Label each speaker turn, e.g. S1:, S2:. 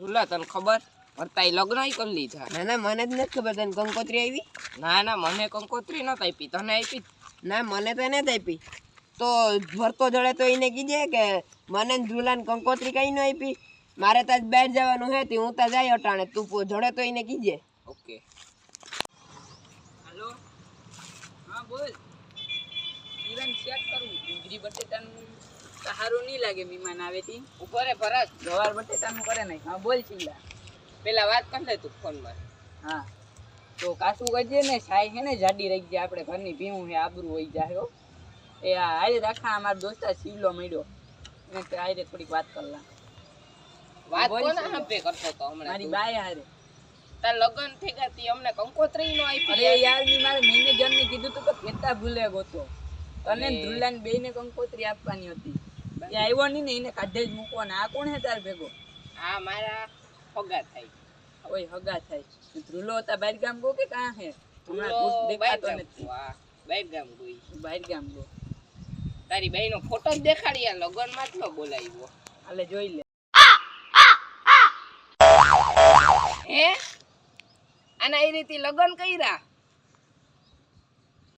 S1: ભૂલા તને ખબર પરતાઈ લગ્ન કરી લીધા.
S2: ના ના મને જ નથી ખબર. તને કંકોત્રી આવી?
S1: ના મને કંકોત્રી નત આપી, તને આપી?
S2: ના મને તો નથી આપી. તો ભરતો જડે તો એને કીજે કે મને ઝૂલાને કંકોત્રી કઈ ન આપી. મારે તો આજ બહાર જવાનું હે, હું તો જાય અટાણે. તું જડે તો એને કીજે.
S1: ઓકે. હાલો, હા બોલ. ઈવન ચેક કરું. ડુંગળી બટેટાનું સારું નહીં લાગે. મહેમાન આવે તી ઉપર ભરત ગવાર બટેટાનું કરે નહીં. હા બોલ ચીલા. પેલા વાત કરી લે તું ફોનમાં. હા તો કાસુ કરજે ને. સાઈ હે ને જાડી રહી જાય. આપણે ઘરની ભીવું હે, આબરું હોય જાય. હો એ હારે રાખા. અમારા દોસ્તા શીવલો મળ્યો એને હારે થોડીક વાત કરલા. વાત કોના હાપે કરતો તો હમણાં? મારી બાય હારે. તાર લગન થઈ ગયા તી અમને કંકોત્રી નો આપી? અરે યાર મી મારે મેનેજર ને કીધું તું કે ફેતા ભૂલે ગોતો. તને ધુલ્લાને બેયને કંકોત્રી આપવાની હતી. એ આવ્યો નહીં ને, એને કાઢે જ મૂકવાના. આ કોણ હે તાર ભેગો? આ મારા હગા થાય. ઓય હગા થાય. ધ્રુલો હતા બહાર ગામ ગો કે કાં હે? હમણાં દેખાતો નથી. વાહ બહાર ગામ ગઈ. બહાર ગામ ગો. તારી બાઈનો ફોટો જ દેખાડી. આ લગન માં જ ન બોલાવ્યો. હાલે જોઈ લે. હે આના એ રીતે લગન કર્યા?